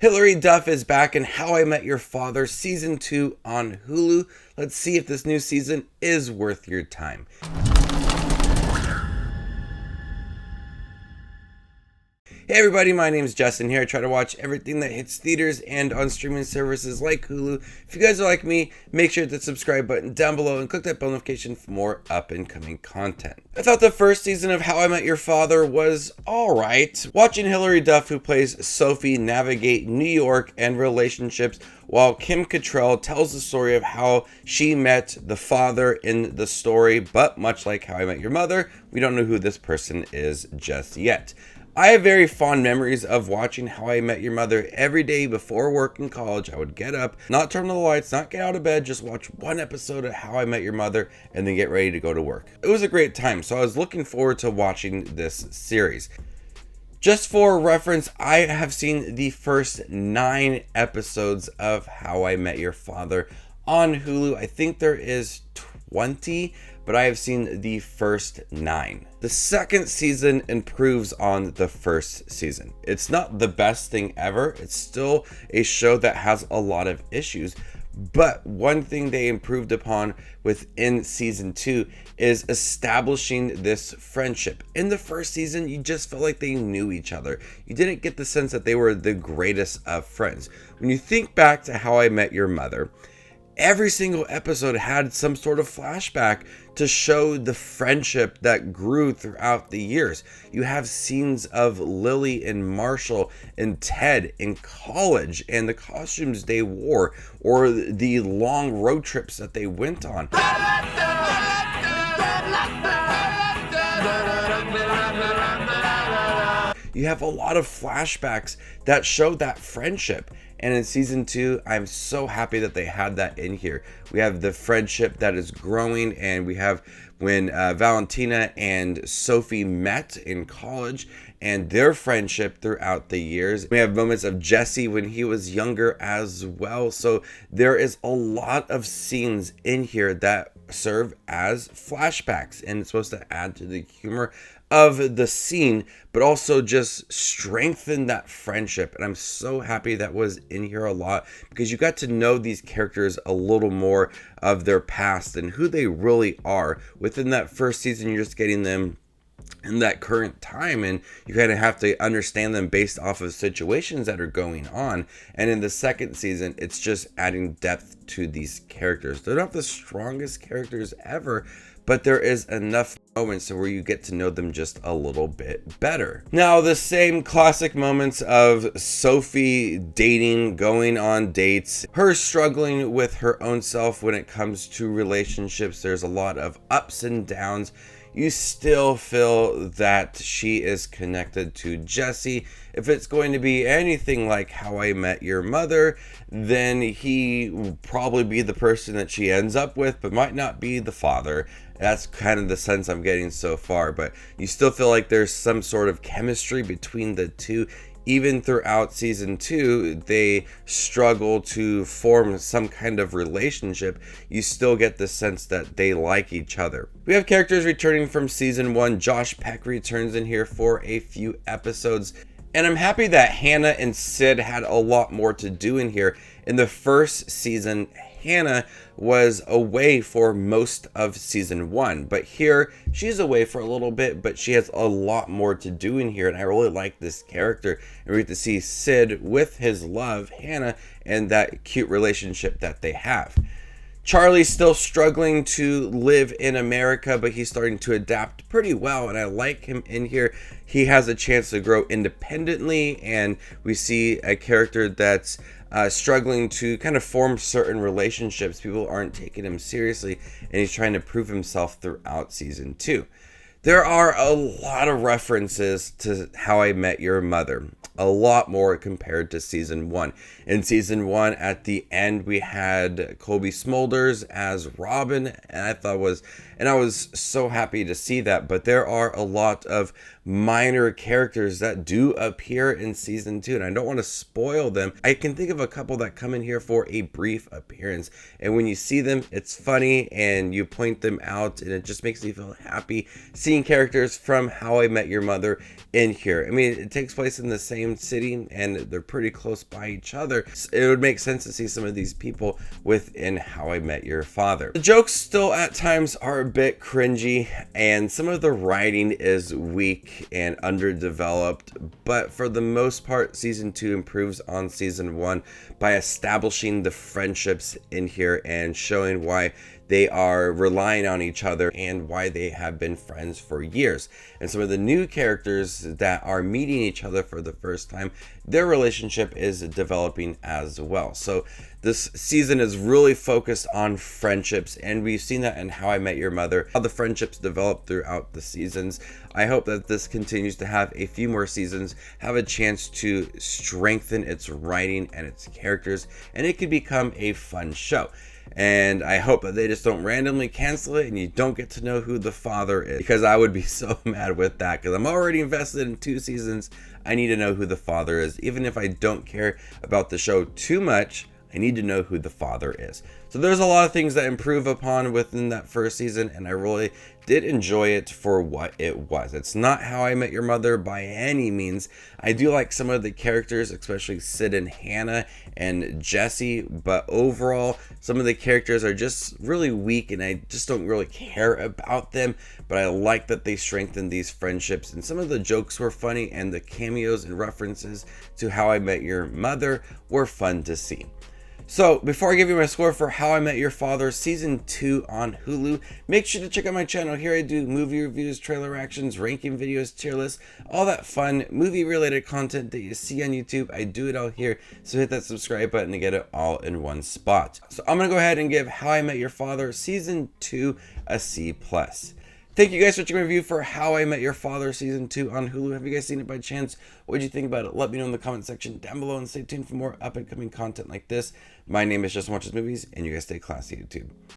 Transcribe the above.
Hilary Duff is back in How I Met Your Father Season 2 on Hulu. Let's see if this new season is worth your time. Hey everybody, my name is Justin here. I try to watch everything that hits theaters and on streaming services like Hulu. If you guys are like me, make sure to hit the subscribe button down below and click that bell notification for more up and coming content. I thought the first season of How I Met Your Father was alright. Watching Hilary Duff, who plays Sophie, navigate New York and relationships while Kim Cattrall tells the story of how she met the father in the story, but much like How I Met Your Mother, we don't know who this person is just yet. I have very fond memories of watching How I Met Your Mother every day before work in college. I would get up, not turn on the lights, not get out of bed, just watch one episode of How I Met Your Mother and then get ready to go to work. It was a great time, so I was looking forward to watching this series. Just for reference, I have seen the first 9 episodes of How I Met Your Father on Hulu. I think there is 20, but I have seen the first 9. The second season improves on the first season. It's not the best thing ever. It's still a show that has a lot of issues. But one thing they improved upon within season 2 is establishing this friendship. In the first season, you just felt like they knew each other. You didn't get the sense that they were the greatest of friends. When you think back to How I Met Your Mother, every single episode had some sort of flashback to show the friendship that grew throughout the years. You have scenes of Lily and Marshall and Ted in college and the costumes they wore or the long road trips that they went on. You have a lot of flashbacks that show that friendship. And in season 2, I'm so happy that they had that in here. We have the friendship that is growing, and we have when Valentina and Sophie met in college and their friendship throughout the years. We have moments of Jesse when he was younger as well. So there is a lot of scenes in here that serve as flashbacks, and it's supposed to add to the humor of the scene, but also just strengthen that friendship. And I'm so happy that was in here a lot, because you got to know these characters a little more of their past and who they really are. Within that first season, you're just getting them in that current time, and you kind of have to understand them based off of situations that are going on. And in the second season, it's just adding depth to these characters. They're not the strongest characters ever, but there is enough moments where you get to know them just a little bit better. Now, the same classic moments of Sophie dating, going on dates, her struggling with her own self when it comes to relationships. There's a lot of ups and downs. You still feel that she is connected to Jesse. If it's going to be anything like How I Met Your Mother, then he will probably be the person that she ends up with, but might not be the father. That's kind of the sense I'm getting so far, but you still feel like there's some sort of chemistry between the two. Even throughout season 2, they struggle to form some kind of relationship. You still get the sense that they like each other. We have characters returning from season 1. Josh Peck returns in here for a few episodes. And I'm happy that Hannah and Sid had a lot more to do in here. In the first season, Hannah was away for most of season 1, but here she's away for a little bit, but she has a lot more to do in here, and I really like this character. And we get to see Sid with his love, Hannah, and that cute relationship that they have. Charlie's still struggling to live in America, but he's starting to adapt pretty well, and I like him in here. He has a chance to grow independently, and we see a character that's struggling to kind of form certain relationships. People aren't taking him seriously, and he's trying to prove himself throughout season 2. There are a lot of references to How I Met Your Mother. A lot more compared to season 1. In season 1, at the end, we had Colby Smulders as Robin, and I was so happy to see that. But there are a lot of minor characters that do appear in season 2, and I don't want to spoil them. I can think of a couple that come in here for a brief appearance, and when you see them, it's funny, and you point them out, and it just makes me feel happy seeing meeting characters from How I Met Your Mother in here. I mean, it takes place in the same city and they're pretty close by each other. So it would make sense to see some of these people within How I Met Your Father. The jokes still at times are a bit cringy and some of the writing is weak and underdeveloped, but for the most part, season 2 improves on season 1 by establishing the friendships in here and showing why they are relying on each other and why they have been friends for years. And some of the new characters that are meeting each other for the first time, their relationship is developing as well. So this season is really focused on friendships, and we've seen that in How I Met Your Mother, how the friendships develop throughout the seasons. I hope that this continues to have a few more seasons, have a chance to strengthen its writing and its characters, and it could become a fun show. And I hope that they just don't randomly cancel it and you don't get to know who the father is, because I would be so mad with that, because I'm already invested in 2 seasons. I need to know who the father is. Even if I don't care about the show too much, I need to know who the father is. So there's a lot of things that improve upon within that first season, and I really did enjoy it for what it was. It's not How I Met Your Mother by any means. I do like some of the characters, especially Sid and Hannah and Jesse, but overall, some of the characters are just really weak and I just don't really care about them, but I like that they strengthened these friendships, and some of the jokes were funny and the cameos and references to How I Met Your Mother were fun to see. So, before I give you my score for How I Met Your Father Season 2 on Hulu, make sure to check out my channel. Here I do movie reviews, trailer reactions, ranking videos, tier lists, all that fun movie-related content that you see on YouTube. I do it all here, so hit that subscribe button to get it all in one spot. So, I'm going to go ahead and give How I Met Your Father Season 2 a C+. Thank you guys for watching my review for How I Met Your Father Season 2 on Hulu. Have you guys seen it by chance? What did you think about it? Let me know in the comment section down below, and stay tuned for more up and coming content like this. My name is Just Watches Movies, and you guys stay classy, YouTube.